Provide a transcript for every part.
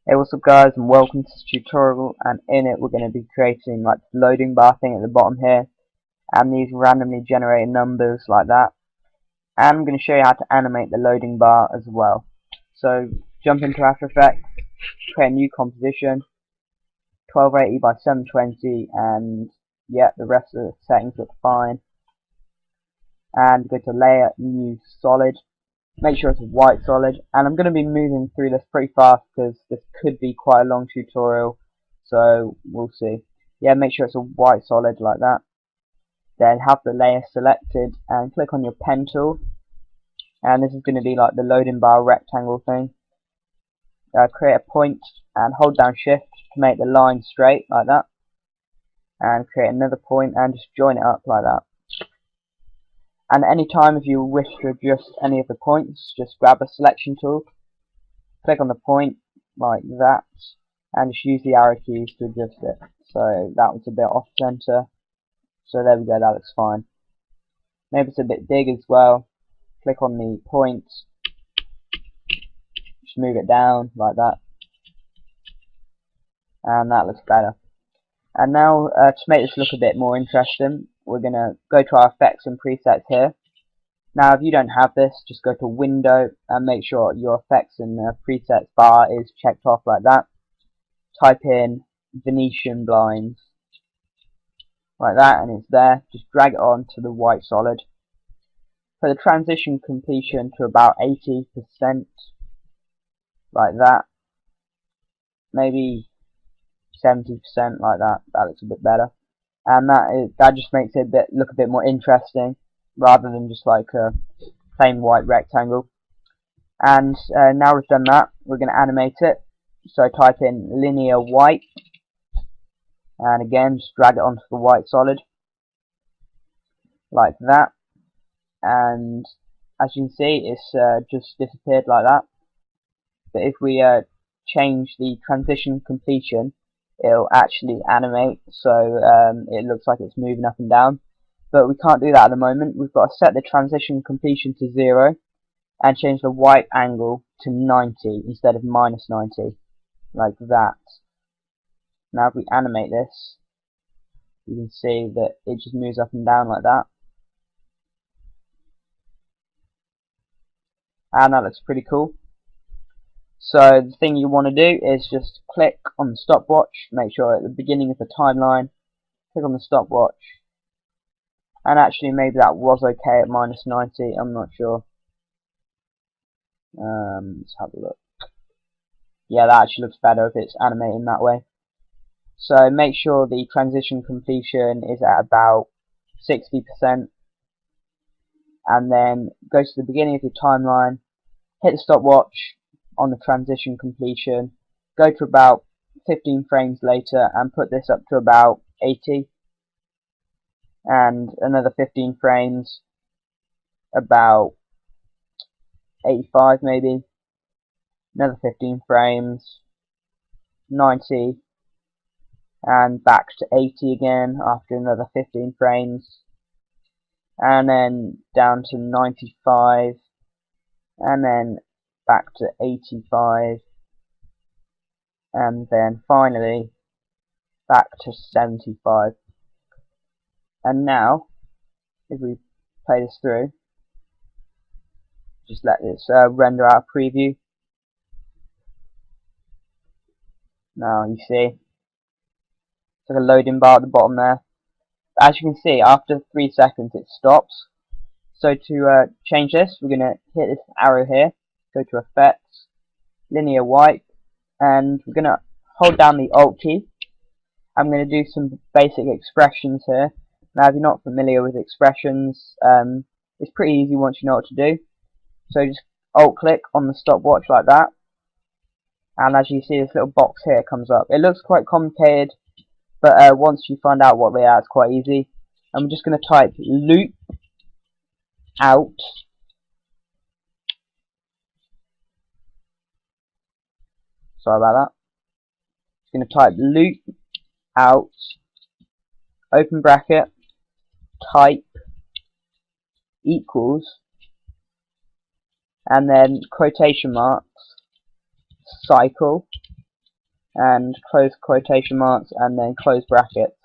Hey, what's up guys, and welcome to this tutorial, and in it we're going to be creating like the loading bar thing at the bottom here, and these randomly generated numbers like that, and I'm going to show you how to animate the loading bar as well. So jump into After Effects, create a new composition, 1280 by 720, and yeah, the rest of the settings look fine, and go to Layer, New Solid. Make sure it's a white solid, and I'm going to be moving through this pretty fast because this could be quite a long tutorial, so we'll see. Yeah, make sure it's a white solid like that. Then have the layer selected and click on your pen tool, and this is going to be like the loading bar rectangle thing. Create a point and hold down shift to make the line straight like that, and create another point and just join it up like that. And any time if you wish to adjust any of the points, just grab a selection tool, click on the point like that, and just use the arrow keys to adjust it. So that was a bit off center, so there we go, that looks fine. Maybe it's a bit big as well. Click on the point, just move it down like that, and that looks better. And now to make this look a bit more interesting, we're going to go to our effects and presets here. Now if you don't have this, just go to Window and make sure your effects and presets bar is checked off like that. Type in Venetian blinds like that, and it's there. Just drag it on to the white solid. For the transition completion to about 80% like that, maybe 70% like that. That looks a bit better, and that just makes it look a bit more interesting rather than just like a plain white rectangle. And now we've done that, we're going to animate it. So type in linear white, and again just drag it onto the white solid like that, and as you can see it's just disappeared like that. But if we change the transition completion, it'll actually animate, so it looks like it's moving up and down. But we can't do that at the moment. We've got to set the transition completion to 0 and change the white angle to 90 instead of -90 like that. Now if we animate this, you can see that it just moves up and down like that, and that looks pretty cool. So the thing you want to do is just click on the stopwatch, make sure at the beginning of the timeline, click on the stopwatch, and actually maybe that was okay at -90, I'm not sure. Let's have a look. Yeah, that actually looks better if it's animating that way. So make sure the transition completion is at about 60%, and then go to the beginning of your timeline, hit the stopwatch on the transition completion, go to about 15 frames later and put this up to about 80, and another 15 frames, about 85 maybe, another 15 frames, 90, and back to 80 again after another 15 frames, and then down to 95, and then back to 85, and then finally back to 75. And now if we play this through, just let this render out a preview. Now you see it's like a loading bar at the bottom there. As you can see, after 3 seconds it stops. So to change this, we're going to hit this arrow here, go to Effects, Linear White, and we're going to hold down the Alt key. I'm going to do some basic expressions here. Now if you're not familiar with expressions, it's pretty easy once you know what to do. So just Alt click on the stopwatch like that, and as you see this little box here comes up. It looks quite complicated, but once you find out what they are, it's quite easy. I'm just going to type loop out sorry about that. Just going to type loop out, open bracket, type equals, and then quotation marks, cycle, and close quotation marks, and then close brackets.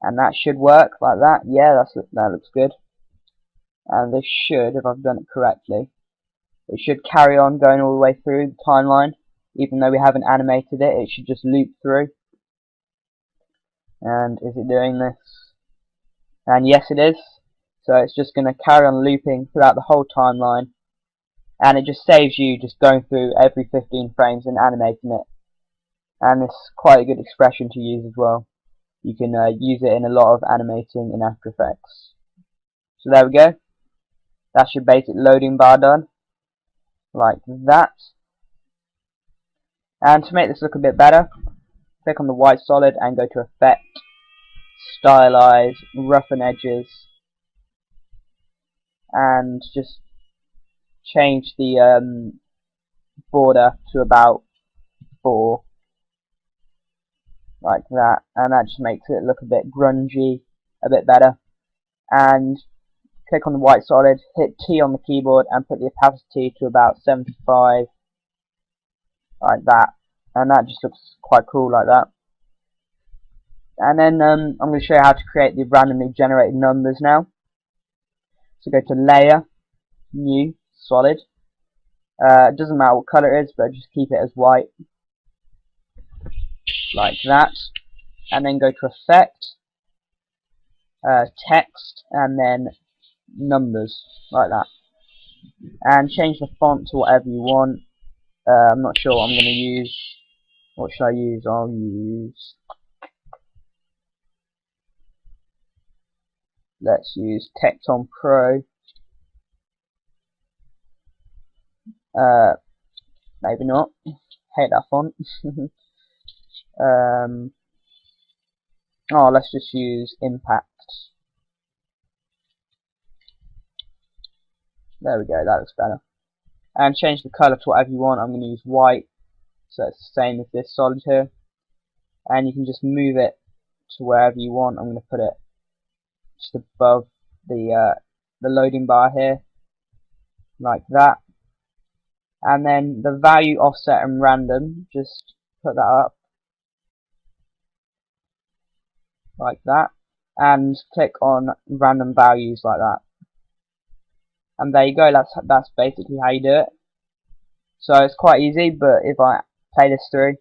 And that should work like that. Yeah, that looks good. And this should, if I've done it correctly, it should carry on going all the way through the timeline. Even though we haven't animated it, it should just loop through. And is it doing this? And yes, it is. So it's just going to carry on looping throughout the whole timeline. And it just saves you just going through every 15 frames and animating it. And it's quite a good expression to use as well. You can use it in a lot of animating in After Effects. So there we go. That's your basic loading bar done. Like that. And to make this look a bit better, click on the white solid and go to Effect, Stylize, Roughen Edges, and just change the border to about 4. Like that, and that just makes it look a bit grungy, a bit better. And click on the white solid, hit T on the keyboard, and put the opacity to about 75, like that. And that just looks quite cool like that. And then I'm going to show you how to create the randomly generated numbers now. So go to Layer, New, Solid. It doesn't matter what color it is, but just keep it as white, like that. And then go to Effect, Text, and then Numbers, like that. And change the font to whatever you want. I'm not sure what I'm going to use. What should I use? Let's use Tecton Pro. Maybe not. Hate that font. Let's just use Impact. There we go, that looks better. And change the colour to whatever you want. I'm going to use white, so it's the same as this solid here. And you can just move it to wherever you want. I'm going to put it just above the loading bar here, like that. And then the value, offset, and random, just put that up, like that. And click on random values, like that. And there you go, that's basically how you do it. So it's quite easy, but if I play this through,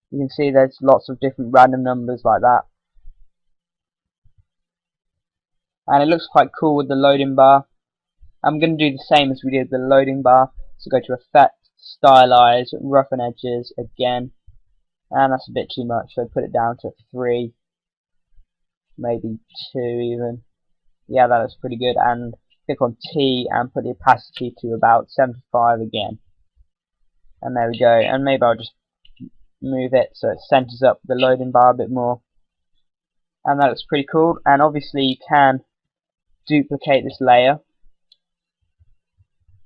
you can see there's lots of different random numbers like that. And it looks quite cool with the loading bar. I'm going to do the same as we did with the loading bar. So go to Effect, Stylize, Roughen Edges again. And that's a bit too much, so put it down to 3. Maybe 2 even. Yeah, that looks pretty good. And click on T and put the opacity to about 75 again. And there we go. And maybe I'll just move it so it centers up the loading bar a bit more. And that looks pretty cool. And obviously you can duplicate this layer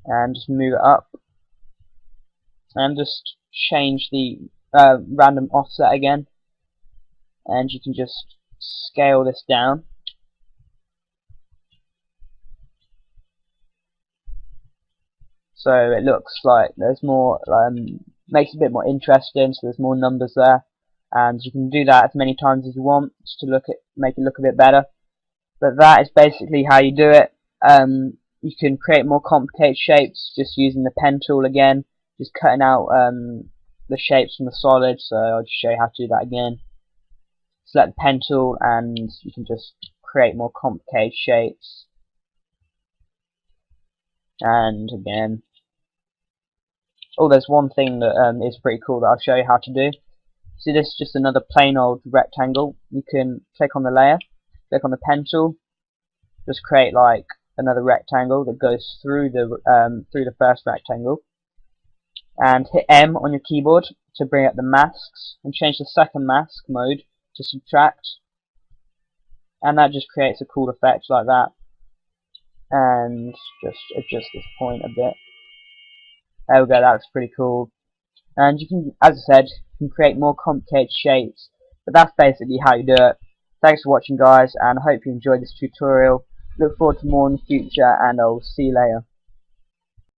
and just move it up. And just change the random offset again. And you can just scale this down. So it looks like there's more, makes it a bit more interesting, so there's more numbers there. And you can do that as many times as you want, just to make it look a bit better. But that is basically how you do it. You can create more complicated shapes just using the pen tool again, just cutting out the shapes from the solid. So I'll just show you how to do that again. Select the pen tool and you can just create more complicated shapes. And again, there's one thing that is pretty cool that I'll show you how to do. See, this is just another plain old rectangle. You can click on the layer, click on the pen tool, just create like another rectangle that goes through the first rectangle, and hit M on your keyboard to bring up the masks, and change the second mask mode to subtract, and that just creates a cool effect like that. And just adjust this point a bit. There we go, that looks pretty cool. And you can, as I said, you can create more complicated shapes, but that's basically how you do it. Thanks for watching, guys, and I hope you enjoyed this tutorial. Look forward to more in the future, and I'll see you later.